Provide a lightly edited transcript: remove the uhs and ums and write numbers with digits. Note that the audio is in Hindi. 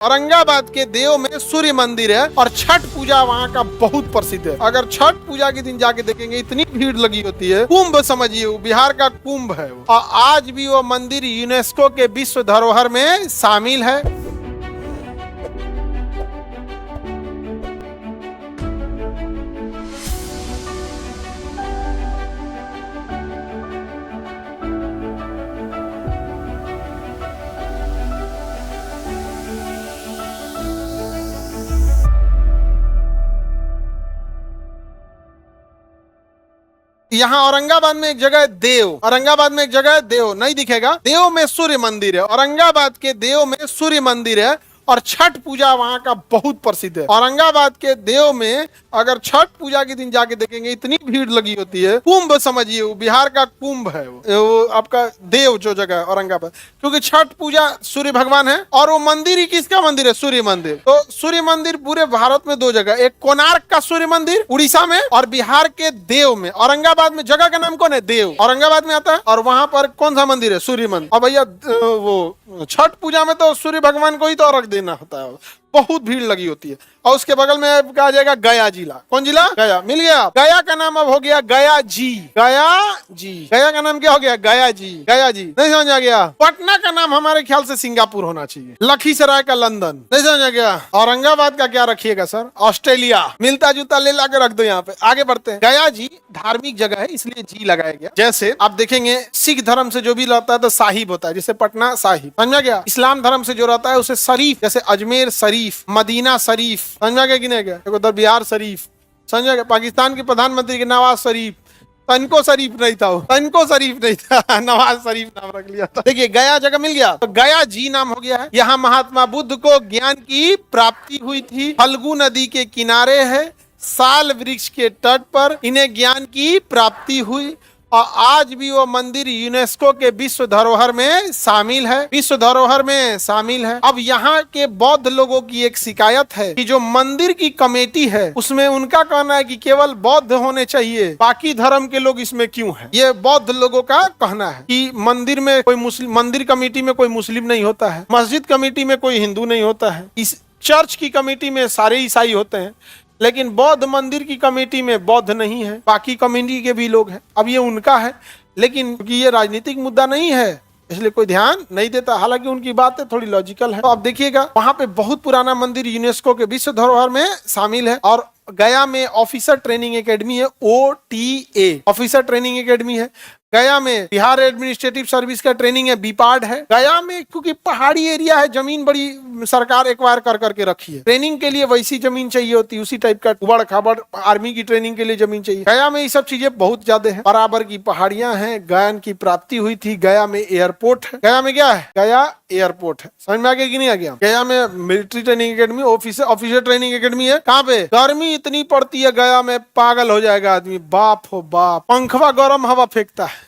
औरंगाबाद के देव में सूर्य मंदिर है और छठ पूजा वहाँ का बहुत प्रसिद्ध है। अगर छठ पूजा के दिन जाके देखेंगे इतनी भीड़ लगी होती है, कुंभ समझिए, वो बिहार का कुंभ है वो। और आज भी वो मंदिर यूनेस्को के विश्व धरोहर में शामिल है। यहाँ औरंगाबाद में एक जगह है देव, औरंगाबाद में एक जगह है देव, नहीं दिखेगा, देव में सूर्य मंदिर है। औरंगाबाद के देव में सूर्य मंदिर है और छठ पूजा वहाँ का बहुत प्रसिद्ध है। औरंगाबाद के देव में अगर छठ पूजा के दिन जाके देखेंगे इतनी भीड़ लगी होती है, कुंभ समझिए, वो बिहार का कुंभ है वो आपका देव जो जगह है औरंगाबाद, क्योंकि छठ पूजा सूर्य भगवान है और वो मंदिर ही किसका मंदिर है? सूर्य मंदिर। तो सूर्य मंदिर पूरे भारत में दो जगह, एक कोणार्क का सूर्य मंदिर उड़ीसा में और बिहार के देव में। औरंगाबाद में जगह का नाम कौन है? देव, औरंगाबाद में आता है। और वहां पर कौन सा मंदिर है? सूर्य मंदिर। और भैया वो छठ पूजा में तो सूर्य भगवान को ही तो अर्घ देना होता है, बहुत भीड़ लगी होती है। और उसके बगल में कहा जाएगा गया जिला। कौन जिला? गया। मिल गया। गया का नाम अब हो गया गया जी। गया जी, गया का नाम क्या हो गया? गया जी। गया जी नहीं समझ आ गया। पटना का नाम हमारे ख्याल से सिंगापुर होना चाहिए। लखीसराय का लंदन। नहीं समझ आ गया। औरंगाबाद का क्या रखिएगा सर? ऑस्ट्रेलिया। मिलता जुलता ले ला के रख दो यहाँ पे। आगे बढ़ते हैं। गया जी धार्मिक जगह है इसलिए जी लगाया गया। जैसे आप देखेंगे सिख धर्म से जो भी रहता है तो साहिब होता है, जैसे पटना साहिब, समझा गया। इस्लाम धर्म से जो रहता है उसे शरीफ, जैसे अजमेर शरीफ, मदीना शरीफ, समझा गया कि नहीं गया? उधर बिहार शरीफ, समझा गया। पाकिस्तान के प्रधानमंत्री के नवाज शरीफ, तनको शरीफ नहीं था वो, तनको शरीफ नहीं था, नवाज शरीफ नाम रख लिया था। देखिए गया जगह मिल गया तो गया जी नाम हो गया है। यहाँ महात्मा बुद्ध को ज्ञान की प्राप्ति हुई थी। फल्गु नदी के किनारे है, साल वृक्ष के तट पर इन्हें ज्ञान की प्राप्ति हुई और आज भी वो मंदिर यूनेस्को के विश्व धरोहर में शामिल है, विश्व धरोहर में शामिल है। अब यहाँ के बौद्ध लोगों की एक शिकायत है कि जो मंदिर की कमेटी है उसमें उनका कहना है कि केवल बौद्ध होने चाहिए, बाकी धर्म के लोग इसमें क्यों हैं? ये बौद्ध लोगों का कहना है कि मंदिर में कोई मुस्लिम, मंदिर कमेटी में कोई मुस्लिम नहीं होता है, मस्जिद कमेटी में कोई हिंदू नहीं होता है, इस चर्च की कमेटी में सारे ईसाई होते हैं, लेकिन बौद्ध मंदिर की कमेटी में बौद्ध नहीं है, बाकी कम्युनिटी के भी लोग हैं। अब ये उनका है, लेकिन ये राजनीतिक मुद्दा नहीं है इसलिए कोई ध्यान नहीं देता। हालांकि उनकी बातें थोड़ी लॉजिकल है। तो आप देखिएगा वहां पे बहुत पुराना मंदिर यूनेस्को के विश्व धरोहर में शामिल है। और गया में ऑफिसर ट्रेनिंग एकेडमी है, OTA ऑफिसर ट्रेनिंग एकेडमी है। गया में बिहार एडमिनिस्ट्रेटिव सर्विस का ट्रेनिंग है, बीपाड है। गया में क्योंकि पहाड़ी एरिया है, जमीन बड़ी सरकार एक्वायर कर करके रखी है, ट्रेनिंग के लिए वैसी जमीन चाहिए होती है, उसी टाइप का उबड़ खाबड़ आर्मी की ट्रेनिंग के लिए जमीन चाहिए। गया में ये सब चीजें बहुत ज्यादा है, बराबर की पहाड़ियां हैं, ज्ञान की प्राप्ति हुई थी। गया में एयरपोर्ट है। गया में क्या है? गया एयरपोर्ट है। समझ में आ गया कि नहीं आ गया? गया में military training academy, officer training academy है। कहाँ पे? गर्मी इतनी पड़ती है गया में, पागल हो जाएगा आदमी, बाप हो बाप, पंखवा गर्म हवा फेंकता है।